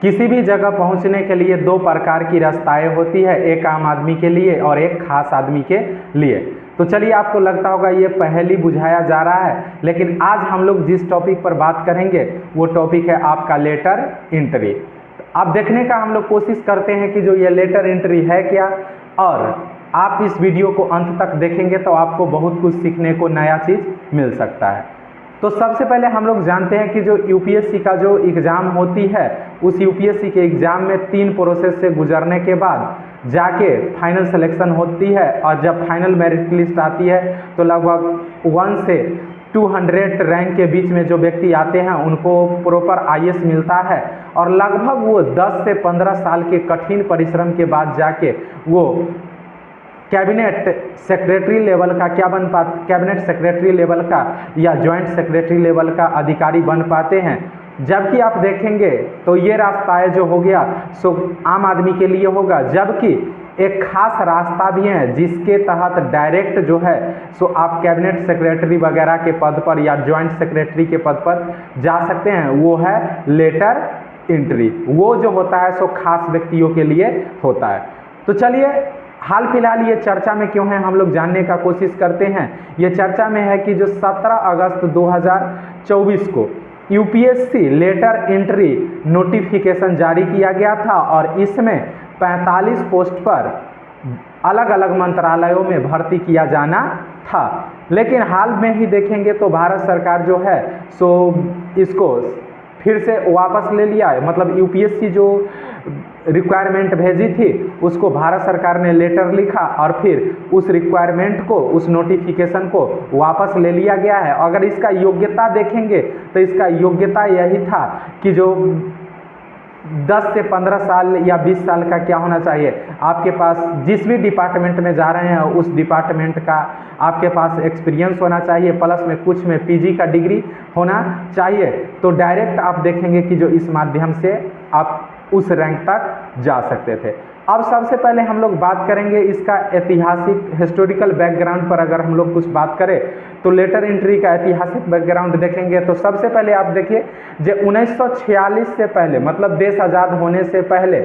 किसी भी जगह पहुंचने के लिए दो प्रकार की रास्ताएं होती है, एक आम आदमी के लिए और एक खास आदमी के लिए। तो चलिए, आपको लगता होगा ये पहेली बुझाया जा रहा है, लेकिन आज हम लोग जिस टॉपिक पर बात करेंगे वो टॉपिक है आपका लेटर एंट्री। अब देखने का हम लोग कोशिश करते हैं कि जो ये लेटर एंट्री है क्या, और आप इस वीडियो को अंत तक देखेंगे तो आपको बहुत कुछ सीखने को नया चीज़ मिल सकता है। तो सबसे पहले हम लोग जानते हैं कि जो यूपीएससी का जो एग्ज़ाम होती है, उस यूपीएससी के एग्ज़ाम में 3 प्रोसेस से गुजरने के बाद जाके फाइनल सिलेक्शन होती है, और जब फाइनल मेरिट लिस्ट आती है तो लगभग 1 से 200 रैंक के बीच में जो व्यक्ति आते हैं उनको प्रॉपर आईएएस मिलता है, और लगभग वो 10 से 15 साल के कठिन परिश्रम के बाद जाके वो कैबिनेट सेक्रेटरी लेवल का कैबिनेट सेक्रेटरी लेवल का या जॉइंट सेक्रेटरी लेवल का अधिकारी बन पाते हैं। जबकि आप देखेंगे तो ये रास्ता है जो हो गया सो आम आदमी के लिए होगा, जबकि एक खास रास्ता भी है जिसके तहत डायरेक्ट जो है सो आप कैबिनेट सेक्रेटरी वगैरह के पद पर या जॉइंट सेक्रेटरी के पद पर जा सकते हैं, वो है लेटर एंट्री। वो जो होता है सो खास व्यक्तियों के लिए होता है। तो चलिए, हाल फिलहाल ये चर्चा में क्यों है हम लोग जानने का कोशिश करते हैं। ये चर्चा में है कि जो 17 अगस्त 2024 को यूपीएससी लेटर एंट्री नोटिफिकेशन जारी किया गया था, और इसमें 45 पोस्ट पर अलग अलग मंत्रालयों में भर्ती किया जाना था। लेकिन हाल में ही देखेंगे तो भारत सरकार जो है सो इसको फिर से वापस ले लिया है। मतलब यूपीएससी जो रिक्वायरमेंट भेजी थी उसको भारत सरकार ने लेटर लिखा, और फिर उस रिक्वायरमेंट को, उस नोटिफिकेशन को वापस ले लिया गया है। अगर इसका योग्यता देखेंगे तो इसका योग्यता यही था कि जो 10 से 15 साल या 20 साल का क्या होना चाहिए, आपके पास जिस भी डिपार्टमेंट में जा रहे हैं उस डिपार्टमेंट का आपके पास एक्सपीरियंस होना चाहिए, प्लस में कुछ में पीजी का डिग्री होना चाहिए। तो डायरेक्ट आप देखेंगे कि जो इस माध्यम से आप उस रैंक तक जा सकते थे। अब सबसे पहले हम लोग बात करेंगे इसका ऐतिहासिक हिस्टोरिकल बैकग्राउंड पर। अगर हम लोग कुछ बात करें तो लेटर एंट्री का ऐतिहासिक बैकग्राउंड देखेंगे तो सबसे पहले आप देखिए जो 1946 से पहले, मतलब देश आज़ाद होने से पहले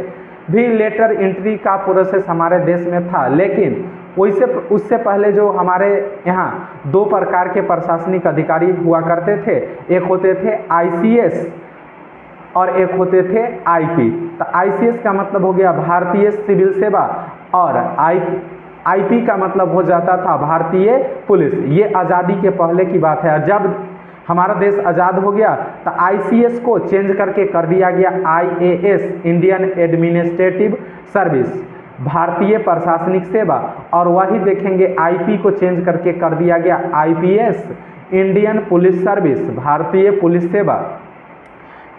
भी लेटर एंट्री का प्रोसेस हमारे देश में था। लेकिन उससे पहले जो हमारे यहाँ 2 प्रकार के प्रशासनिक अधिकारी हुआ करते थे, एक होते थे आईसीएस और एक होते थे आईपी। तो आईसीएस का मतलब हो गया भारतीय सिविल सेवा, और आईपी का मतलब हो जाता था भारतीय पुलिस। ये आज़ादी के पहले की बात है। जब हमारा देश आज़ाद हो गया तो आईसीएस को चेंज करके कर दिया गया आईएएस, इंडियन एडमिनिस्ट्रेटिव सर्विस, भारतीय प्रशासनिक सेवा, और वही देखेंगे आईपी को चेंज करके कर दिया गया आईपीएस, इंडियन पुलिस सर्विस, भारतीय पुलिस सेवा।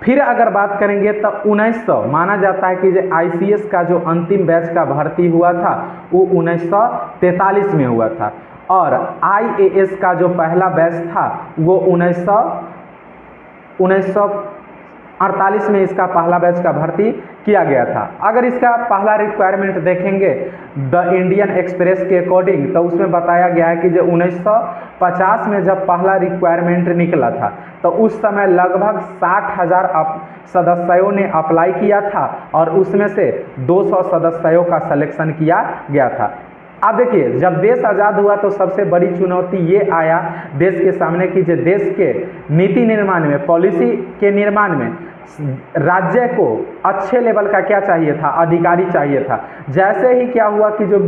फिर अगर बात करेंगे तो 1900 माना जाता है कि जो आईसीएस का जो अंतिम बैच का भर्ती हुआ था वो 1943 में हुआ था, और आईएएस का जो पहला बैच था वो 1948 में इसका पहला बैच का भर्ती किया गया था। अगर इसका पहला रिक्वायरमेंट देखेंगे द इंडियन एक्सप्रेस के अकॉर्डिंग तो उसमें बताया गया है कि जो 1950 में जब पहला रिक्वायरमेंट निकला था तो उस समय लगभग 60,000 सदस्यों ने अप्लाई किया था, और उसमें से 200 सदस्यों का सिलेक्शन किया गया था। अब देखिए, जब देश आज़ाद हुआ तो सबसे बड़ी चुनौती ये आया देश के सामने कि जो देश के नीति निर्माण में, पॉलिसी के निर्माण में राज्य को अच्छे लेवल का क्या चाहिए था, अधिकारी चाहिए था। जैसे ही क्या हुआ कि जो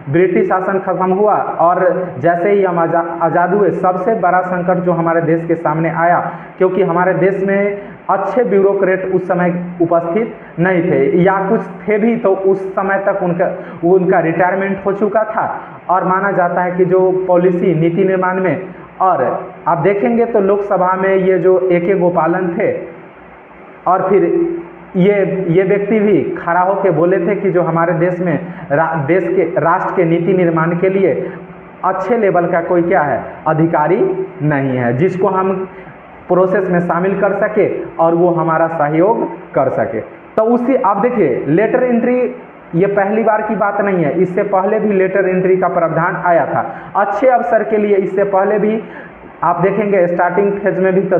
ब्रिटिश शासन खत्म हुआ और जैसे ही हम आज़ाद हुए, सबसे बड़ा संकट जो हमारे देश के सामने आया, क्योंकि हमारे देश में अच्छे ब्यूरोक्रेट उस समय उपस्थित नहीं थे, या कुछ थे भी तो उस समय तक उनका रिटायरमेंट हो चुका था। और माना जाता है कि जो पॉलिसी नीति निर्माण में, और आप देखेंगे तो लोकसभा में ये जो AK गोपालन थे, और फिर ये व्यक्ति भी खड़ा होकर बोले थे कि जो हमारे देश में देश के राष्ट्र के नीति निर्माण के लिए अच्छे लेवल का कोई क्या है, अधिकारी नहीं है जिसको हम प्रोसेस में शामिल कर सके और वो हमारा सहयोग कर सके। तो उसी आप देखिए, लेटर एंट्री ये पहली बार की बात नहीं है, इससे पहले भी लेटर एंट्री का प्रावधान आया था। अच्छे अवसर के लिए इससे पहले भी आप देखेंगे स्टार्टिंग फेज में भी तो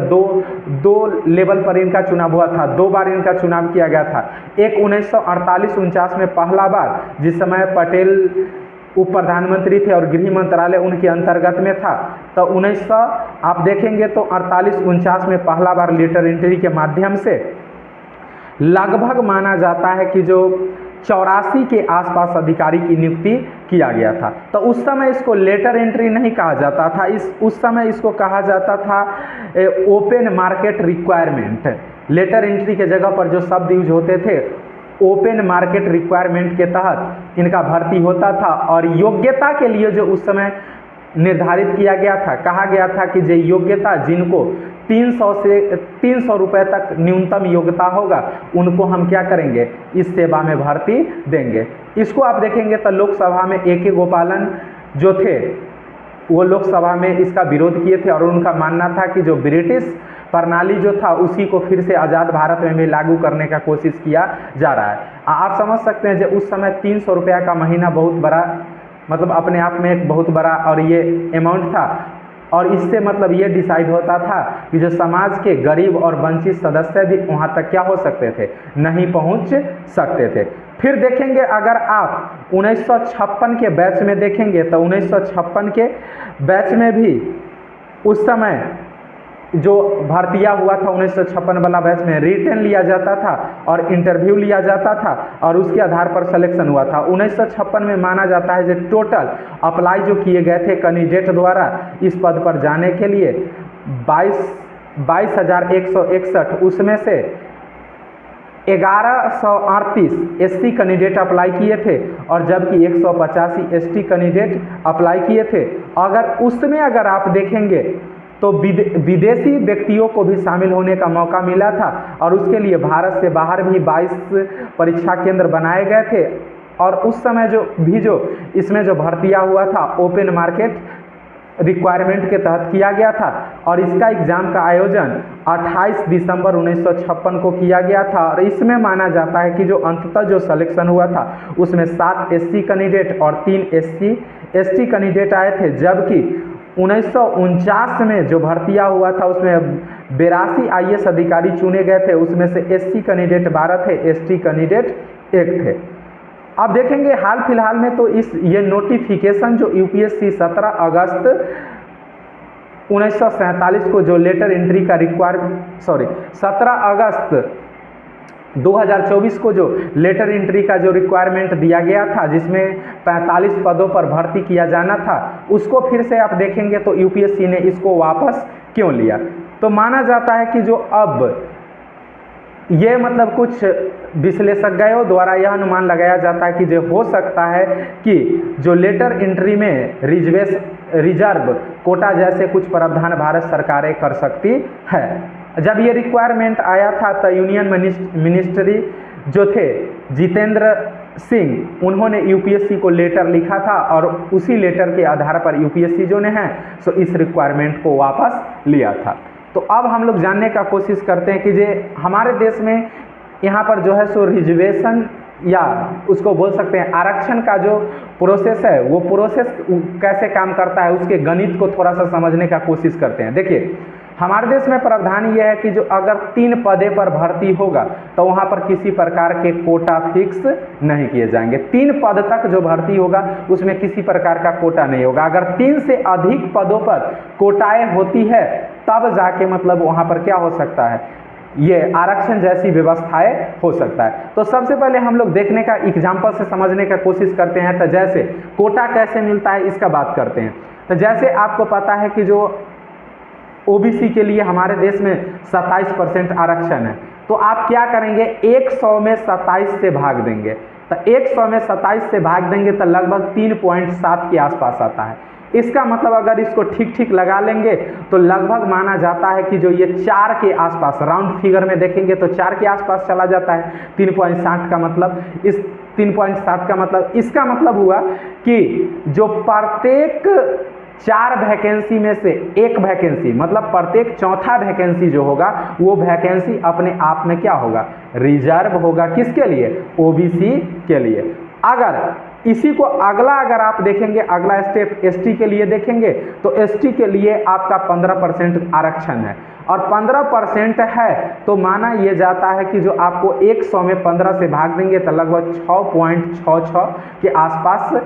दो लेवल पर इनका चुनाव हुआ था, 2 बार इनका चुनाव किया गया था। एक 1948-49 में पहला बार, जिस समय पटेल उप प्रधानमंत्री थे और गृह मंत्रालय उनके अंतर्गत में था। तो 1900 आप देखेंगे तो 48-49 में पहला बार लेटर एंट्री के माध्यम से लगभग माना जाता है कि जो 84 के आसपास अधिकारी की नियुक्ति किया गया था। तो उस समय इसको लेटर एंट्री नहीं कहा जाता था, उस समय इसको कहा जाता था open market requirement. Lateral entry के जगह पर जो शब्द यूज होते थे, ओपन मार्केट रिक्वायरमेंट के तहत इनका भर्ती होता था। और योग्यता के लिए जो उस समय निर्धारित किया गया था, कहा गया था कि जो योग्यता जिनको 300 रुपये तक न्यूनतम योग्यता होगा, उनको हम क्या करेंगे, इस सेवा में भर्ती देंगे। इसको आप देखेंगे तो लोकसभा में AK गोपालन जो थे वो लोकसभा में इसका विरोध किए थे और उनका मानना था कि जो ब्रिटिश प्रणाली जो था उसी को फिर से आज़ाद भारत में भी लागू करने का कोशिश किया जा रहा है। आप समझ सकते हैं जो उस समय 300 रुपया का महीना बहुत बड़ा, मतलब अपने आप में एक बहुत बड़ा और ये अमाउंट था। और इससे मतलब ये डिसाइड होता था कि जो समाज के गरीब और वंचित सदस्य भी वहाँ तक क्या हो सकते थे, नहीं पहुँच सकते थे। फिर देखेंगे अगर आप 1956 के बैच में देखेंगे तो 1956 के बैच में भी उस समय जो भर्तियाँ हुआ था 1956 वाला बैच में रिटन लिया जाता था और इंटरव्यू लिया जाता था और उसके आधार पर सिलेक्शन हुआ था। 1956 में माना जाता है जो टोटल अप्लाई जो किए गए थे कैंडिडेट द्वारा इस पद पर जाने के लिए 22,161, उसमें से 1138 SC कैंडिडेट अप्लाई किए थे और जबकि 185 ST कैंडिडेट अप्लाई किए थे। उसमें अगर आप देखेंगे तो विदेशी व्यक्तियों को भी शामिल होने का मौका मिला था और उसके लिए भारत से बाहर भी 22 परीक्षा केंद्र बनाए गए थे। और उस समय जो इसमें जो भर्तियाँ हुआ था ओपन मार्केट रिक्वायरमेंट के तहत किया गया था और इसका एग्ज़ाम का आयोजन 28 दिसंबर 1956 को किया गया था। और इसमें माना जाता है कि जो अंततः जो सिलेक्शन हुआ था उसमें 7 SC कैंडिडेट और 3 ST कैंडिडेट आए थे, जबकि 1949 में जो भर्तियाँ हुआ था उसमें 82 IAS अधिकारी चुने गए थे, उसमें से SC कैंडिडेट 12 थे, ST कैंडिडेट 1 थे। अब देखेंगे हाल फिलहाल में तो ये नोटिफिकेशन जो UPSC 17 अगस्त 1947 को जो लेटर एंट्री का 17 अगस्त 2024 को जो लेटर एंट्री का जो रिक्वायरमेंट दिया गया था जिसमें 45 पदों पर भर्ती किया जाना था, उसको फिर से आप देखेंगे तो UPSC ने इसको वापस क्यों लिया। तो माना जाता है कि जो अब ये मतलब कुछ विश्लेषकों द्वारा यह अनुमान लगाया जाता है कि जो हो सकता है कि जो लेटर एंट्री में रिजर्व कोटा जैसे कुछ प्रावधान भारत सरकारें कर सकती है। जब ये रिक्वायरमेंट आया था तो यूनियन मिनिस्ट्री जो थे जितेंद्र सिंह, उन्होंने UPSC को लेटर लिखा था और उसी लेटर के आधार पर UPSC जो ने है सो इस रिक्वायरमेंट को वापस लिया था। तो अब हम लोग जानने का कोशिश करते हैं कि जे हमारे देश में यहाँ पर जो है सो रिजर्वेशन या उसको बोल सकते हैं आरक्षण का जो प्रोसेस है वो प्रोसेस कैसे काम करता है, उसके गणित को थोड़ा सा समझने का कोशिश करते हैं। देखिए हमारे देश में प्रावधान ये है कि जो अगर 3 पदे पर भर्ती होगा तो वहाँ पर किसी प्रकार के कोटा फिक्स नहीं किए जाएंगे। 3 पद तक जो भर्ती होगा उसमें किसी प्रकार का कोटा नहीं होगा। अगर 3 से अधिक पदों पर कोटाएं होती है तब जाके मतलब वहाँ पर क्या हो सकता है, ये आरक्षण जैसी व्यवस्थाएं हो सकता है। तो सबसे पहले हम लोग देखने का एग्जाम्पल से समझने का कोशिश करते हैं। तो जैसे कोटा कैसे मिलता है इसका बात करते हैं। तो जैसे आपको पता है कि जो OBC के लिए हमारे देश में 27% आरक्षण है, तो आप क्या करेंगे 100 में 27 से भाग देंगे। तो 100 में 27 से भाग देंगे तो लगभग 3.7 के आसपास आता है। इसका मतलब अगर इसको ठीक लगा लेंगे तो लगभग माना जाता है कि जो ये 4 के आसपास राउंड फिगर में देखेंगे तो 4 के आसपास चला जाता है। 3.7 का मतलब इस 3.7 का मतलब इसका मतलब हुआ कि जो प्रत्येक 4 वैकेंसी में से 1 वैकेंसी मतलब प्रत्येक चौथा वैकेंसी जो होगा वो वैकेंसी अपने आप में क्या होगा, रिजर्व होगा। किसके लिए, OBC के लिए। अगर इसी को अगला अगर आप देखेंगे, अगला स्टेप एसटी के लिए देखेंगे तो एसटी के लिए आपका 15% आरक्षण है और 15% है तो माना यह जाता है कि जो आपको 100 में 15 से भाग देंगे तो लगभग 6.66 के आसपास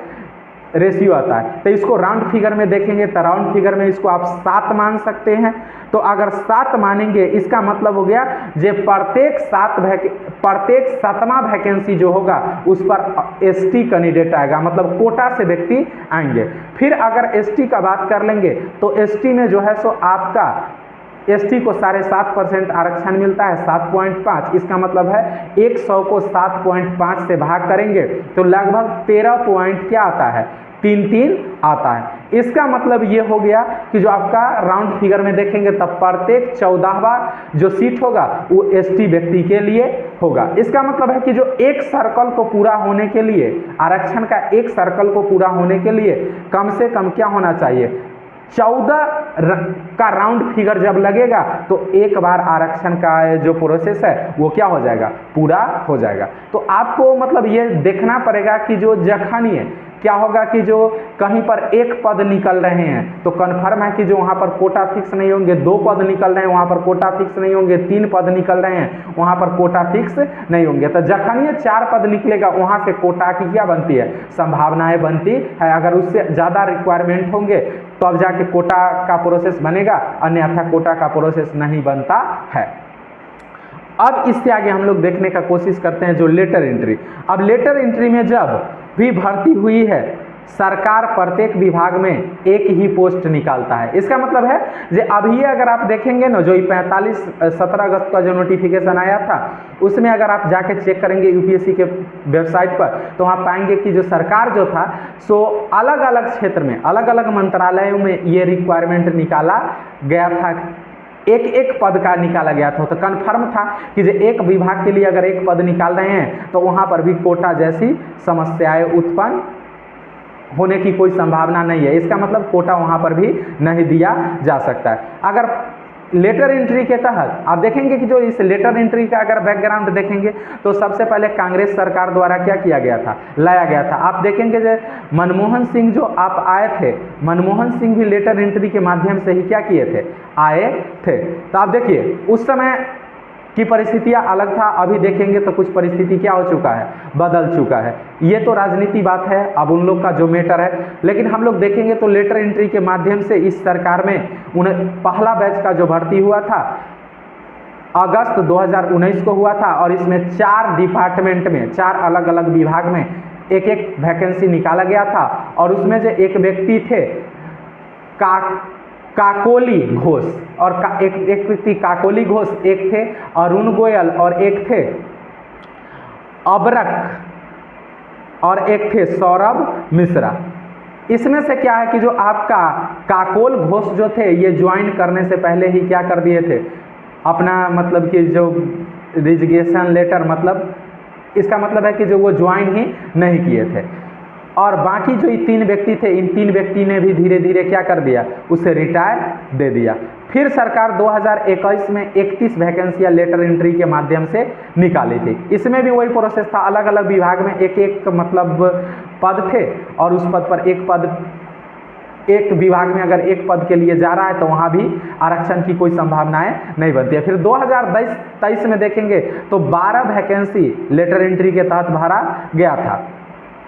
रेशियो आता है। तो इसको राउंड फिगर में देखेंगे तो राउंड फिगर में इसको आप 7 मान सकते हैं। तो अगर 7 मानेंगे इसका मतलब हो गया जे प्रत्येक 7वां वैकेंसी जो होगा उस पर एसटी कैंडिडेट आएगा, मतलब कोटा से व्यक्ति आएंगे। फिर अगर एसटी का बात कर लेंगे तो एसटी में जो है सो आपका एसटी को 7.5% आरक्षण मिलता है, 7.5। इसका मतलब है 100 को 7.5 से भाग करेंगे तो लगभग 13 पॉइंट क्या आता है, 33 आता है। इसका मतलब ये हो गया कि जो आपका राउंड फिगर में देखेंगे तब प्रत्येक 14वां जो सीट होगा वो एसटी व्यक्ति के लिए होगा। इसका मतलब है कि जो एक सर्कल को पूरा होने के लिए, आरक्षण का एक सर्कल को पूरा होने के लिए कम से कम क्या होना चाहिए, 14 का राउंड फिगर जब लगेगा तो एक बार आरक्षण का जो प्रोसेस है वो क्या हो जाएगा, पूरा हो जाएगा। तो आपको मतलब ये देखना पड़ेगा कि जो जखनी क्या होगा कि जो कहीं पर एक पद निकल रहे हैं तो कन्फर्म है कि जो वहाँ पर कोटा फिक्स नहीं होंगे, 2 पद निकल रहे हैं वहाँ पर कोटा फिक्स नहीं होंगे, 3 पद निकल रहे हैं वहाँ पर कोटा फिक्स नहीं होंगे। तो जखनी 4 पद निकलेगा वहाँ से कोटा की क्या बनती है, संभावनाएं बनती है। अगर उससे ज़्यादा रिक्वायरमेंट होंगे तो अब जाके कोटा का प्रोसेस बनेगा, अन्यथा कोटा का प्रोसेस नहीं बनता है। अब इससे आगे हम लोग देखने का कोशिश करते हैं जो लेटर एंट्री। अब लेटर एंट्री में जब भी भर्ती हुई है सरकार प्रत्येक विभाग में एक ही पोस्ट निकालता है। इसका मतलब है जो अभी अगर आप देखेंगे ना, जो 17 अगस्त का जो नोटिफिकेशन आया था उसमें अगर आप जाके चेक करेंगे यूपीएससी के वेबसाइट पर तो वहाँ पाएंगे कि जो सरकार जो था सो अलग अलग क्षेत्र में, अलग अलग मंत्रालयों में ये रिक्वायरमेंट निकाला गया था, एक एक पद का निकाला गया था। तो कन्फर्म था कि जो एक विभाग के लिए अगर एक पद निकाल रहे हैं तो वहाँ पर भी कोटा जैसी समस्याएं उत्पन्न होने की कोई संभावना नहीं है। इसका मतलब कोटा वहाँ पर भी नहीं दिया जा सकता है। अगर लेटर एंट्री के तहत आप देखेंगे कि जो इस लेटर एंट्री का अगर बैकग्राउंड देखेंगे तो सबसे पहले कांग्रेस सरकार द्वारा क्या किया गया था, लाया गया था। आप देखेंगे जो मनमोहन सिंह जो आप आए थे, मनमोहन सिंह भी लेटर एंट्री के माध्यम से ही क्या किए थे, आए थे। तो आप देखिए उस समय की परिस्थितियाँ अलग था, अभी देखेंगे तो कुछ परिस्थिति क्या हो चुका है, बदल चुका है। ये तो राजनीति बात है, अब उन लोग का जो मैटर है। लेकिन हम लोग देखेंगे तो लेटर एंट्री के माध्यम से इस सरकार में पहला बैच का जो भर्ती हुआ था अगस्त 2019 को हुआ था और इसमें 4 डिपार्टमेंट में, 4 अलग अलग विभाग में एक एक वैकेंसी निकाला गया था। और उसमें जो एक व्यक्ति थे काकोली घोष और एक व्यक्ति काकोली घोष, एक थे अरुण गोयल और एक थे अबरक और एक थे सौरभ मिश्रा। इसमें से क्या है कि जो आपका काकोल घोष जो थे ये ज्वाइन करने से पहले ही क्या कर दिए थे, अपना मतलब कि जो रिजिग्नेशन लेटर, मतलब इसका मतलब है कि जो वो ज्वाइन ही नहीं किए थे। और बाकी जो 3 व्यक्ति थे, इन 3 व्यक्ति ने भी धीरे धीरे क्या कर दिया, उसे रिटायर दे दिया। फिर सरकार 2021 में 31 वैकेंसियाँ लेटर एंट्री के माध्यम से निकाली थी। इसमें भी वही प्रोसेस था, अलग अलग विभाग में एक एक मतलब पद थे और उस पद पर एक पद, एक विभाग में अगर एक पद के लिए जा रहा है तो वहाँ भी आरक्षण की कोई संभावनाएं नहीं बनती है। फिर 2023 में देखेंगे तो 12 वैकेंसी लेटर एंट्री के तहत भरा गया था।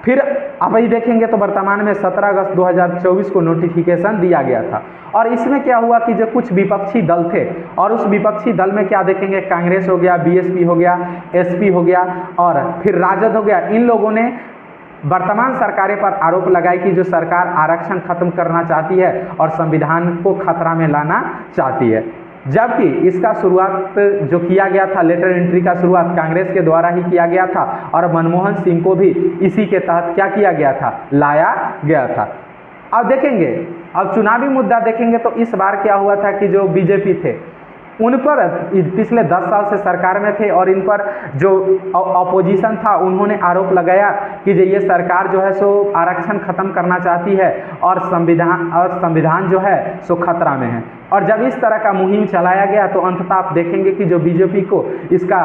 फिर अब ही देखेंगे तो वर्तमान में 17 अगस्त 2024 को नोटिफिकेशन दिया गया था। और इसमें क्या हुआ कि जो कुछ विपक्षी दल थे और उस विपक्षी दल में क्या देखेंगे, कांग्रेस हो गया, बीएसपी हो गया, एसपी हो गया और फिर राजद हो गया, इन लोगों ने वर्तमान सरकारें पर आरोप लगाई कि जो सरकार आरक्षण खत्म करना चाहती है और संविधान को खतरा में लाना चाहती है। जबकि इसका शुरुआत जो किया गया था, लेटर एंट्री का शुरुआत कांग्रेस के द्वारा ही किया गया था और मनमोहन सिंह को भी इसी के तहत क्या किया गया था, लाया गया था। अब देखेंगे, अब चुनावी मुद्दा देखेंगे तो इस बार क्या हुआ था कि जो बीजेपी थे उन पर पिछले 10 साल से सरकार में थे और इन पर जो अपोजिशन था उन्होंने आरोप लगाया कि ये सरकार जो है सो आरक्षण खत्म करना चाहती है और संविधान जो है सो खतरा में है। और जब इस तरह का मुहिम चलाया गया तो अंततः आप देखेंगे कि जो बीजेपी को इसका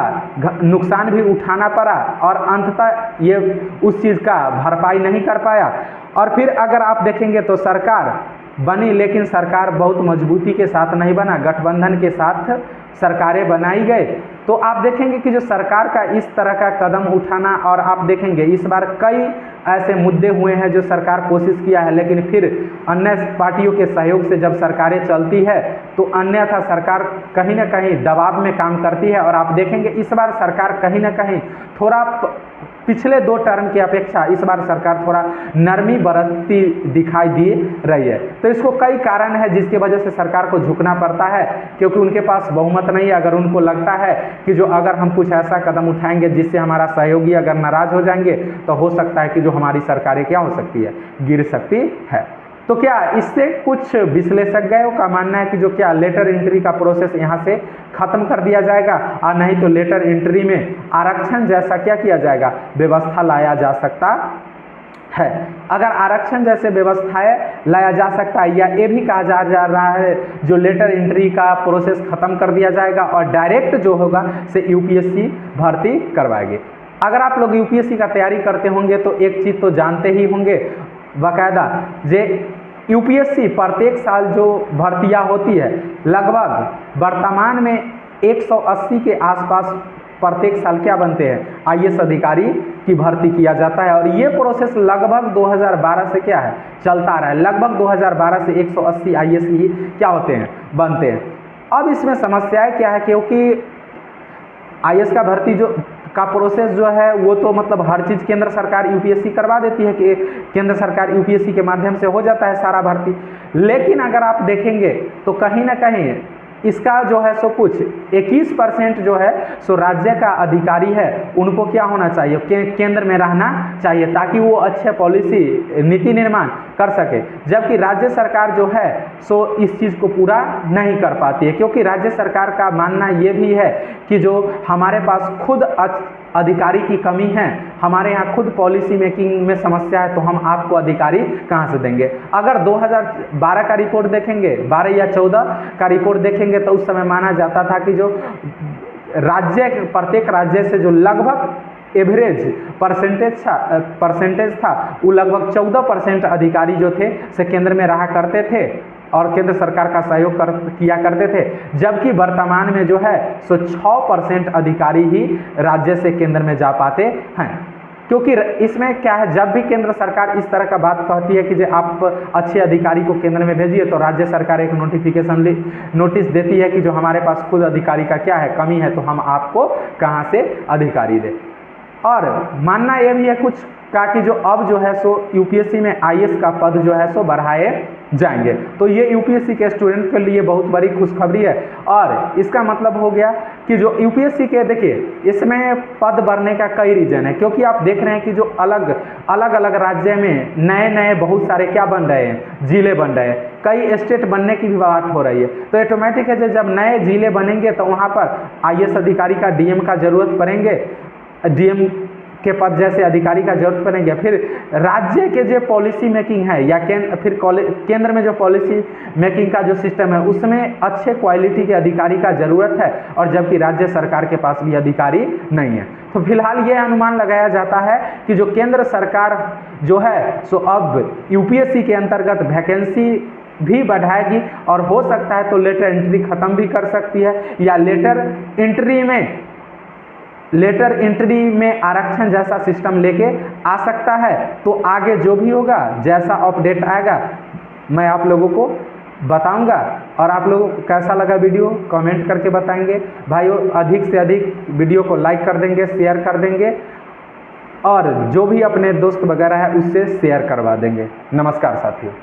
नुकसान भी उठाना पड़ा और अंततः ये उस चीज़ का भरपाई नहीं कर पाया। और फिर अगर आप देखेंगे तो सरकार बनी, लेकिन सरकार बहुत मजबूती के साथ नहीं बना, गठबंधन के साथ सरकारें बनाई गए। तो आप देखेंगे कि जो सरकार का इस तरह का कदम उठाना, और आप देखेंगे इस बार कई ऐसे मुद्दे हुए हैं जो सरकार कोशिश किया है, लेकिन फिर अन्य पार्टियों के सहयोग से जब सरकारें चलती है तो अन्यथा सरकार कहीं ना कहीं दबाव में काम करती है। और आप देखेंगे इस बार सरकार कहीं ना कहीं थोड़ा पिछले 2 टर्म की अपेक्षा इस बार सरकार थोड़ा नरमी बरतती दिखाई दे रही है। तो इसको कई कारण है जिसकी वजह से सरकार को झुकना पड़ता है, क्योंकि उनके पास बहुमत नहीं है। अगर उनको लगता है कि जो अगर हम कुछ ऐसा कदम उठाएंगे जिससे हमारा सहयोगी अगर नाराज हो जाएंगे तो हो सकता है कि जो हमारी सरकारें क्या हो सकती है, गिर सकती है। तो क्या इससे कुछ विश्लेषकों का मानना है कि जो क्या लेटर एंट्री का प्रोसेस यहाँ से खत्म कर दिया जाएगा, और नहीं तो लेटर एंट्री में आरक्षण जैसा क्या किया जाएगा, व्यवस्था लाया जा सकता है। अगर आरक्षण जैसे व्यवस्थाएं लाया जा सकता है, या ये भी कहा जा रहा है जो लेटर एंट्री का प्रोसेस खत्म कर दिया जाएगा और डायरेक्ट जो होगा से यूपीएससी भर्ती करवाएगी। अगर आप लोग यूपीएससी का तैयारी करते होंगे तो एक चीज़ तो जानते ही होंगे बाकायदा, जे यूपीएससी प्रत्येक साल जो भर्तियां होती है लगभग वर्तमान में 180 के आसपास प्रत्येक साल क्या बनते हैं, आईएएस अधिकारी की भर्ती किया जाता है। और ये प्रोसेस लगभग 2012 से क्या है, चलता रहा है। लगभग 2012 से 180 आईएएस ही क्या होते हैं, बनते हैं। अब इसमें समस्याएं क्या है, क्योंकि आईएएस का भर्ती जो का प्रोसेस जो है वो तो मतलब हर चीज़ केंद्र सरकार यूपीएससी करवा देती है कि केंद्र सरकार यूपीएससी के माध्यम से हो जाता है सारा भर्ती। लेकिन अगर आप देखेंगे तो कहीं ना कहीं इसका जो है सो कुछ 21% जो है सो राज्य का अधिकारी है उनको क्या होना चाहिए, केंद्र में रहना चाहिए, ताकि वो अच्छे पॉलिसी नीति निर्माण कर सके। जबकि राज्य सरकार जो है सो इस चीज़ को पूरा नहीं कर पाती है, क्योंकि राज्य सरकार का मानना ये भी है कि जो हमारे पास खुद अधिकारी की कमी है, हमारे यहाँ खुद पॉलिसी मेकिंग में समस्या है, तो हम आपको अधिकारी कहाँ से देंगे। अगर 2012 का रिपोर्ट देखेंगे, 12 या 14 का रिपोर्ट देखेंगे तो उस समय माना जाता था कि जो प्रत्येक राज्य से जो लगभग एवरेज परसेंटेज था वो लगभग 14% अधिकारी जो थे से केंद्र में रहा करते थे और केंद्र सरकार का सहयोग किया करते थे। जबकि वर्तमान में जो है सो 6% अधिकारी ही राज्य से केंद्र में जा पाते हैं। क्योंकि इसमें क्या है, जब भी केंद्र सरकार इस तरह का बात कहती है कि जो आप अच्छे अधिकारी को केंद्र में भेजिए, तो राज्य सरकार एक नोटिस देती है कि जो हमारे पास खुद अधिकारी का क्या है, कमी है, तो हम आपको कहाँ से अधिकारी दें। और मानना यह भी है कुछ का कि जो अब जो है सो यूपीएससी में आईएएस का पद जो है सो बढ़ाए जाएंगे। तो ये यूपीएससी के स्टूडेंट के लिए बहुत बड़ी खुशखबरी है। और इसका मतलब हो गया कि जो यूपीएससी के, देखिए इसमें पद बढ़ने का कई रीजन है, क्योंकि आप देख रहे हैं कि जो अलग अलग राज्य में नए बहुत सारे क्या बन रहे हैं, जिले बन रहे हैं, कई स्टेट बनने की भी बात हो रही है। तो ऑटोमेटिक है जब नए जिले बनेंगे तो वहाँ पर आईएएस अधिकारी का डीएम का जरूरत पड़ेंगे, डीएम के पद जैसे अधिकारी का जरूरत पड़ेंगे। फिर राज्य के जो पॉलिसी मेकिंग है या फिर केंद्र में जो पॉलिसी मेकिंग का जो सिस्टम है उसमें अच्छे क्वालिटी के अधिकारी का जरूरत है, और जबकि राज्य सरकार के पास भी अधिकारी नहीं है। तो फिलहाल ये अनुमान लगाया जाता है कि जो केंद्र सरकार जो है सो अब यूपीएससी के अंतर्गत वैकेंसी भी बढ़ाएगी, और हो सकता है तो लेटर एंट्री खत्म भी कर सकती है, या लेटर एंट्री में आरक्षण जैसा सिस्टम लेके आ सकता है। तो आगे जो भी होगा, जैसा अपडेट आएगा, मैं आप लोगों को बताऊंगा। और आप लोगों को कैसा लगा वीडियो कमेंट करके बताएंगे। भाइयों अधिक से अधिक वीडियो को लाइक कर देंगे, शेयर कर देंगे, और जो भी अपने दोस्त वगैरह है उससे शेयर करवा देंगे। नमस्कार साथियों।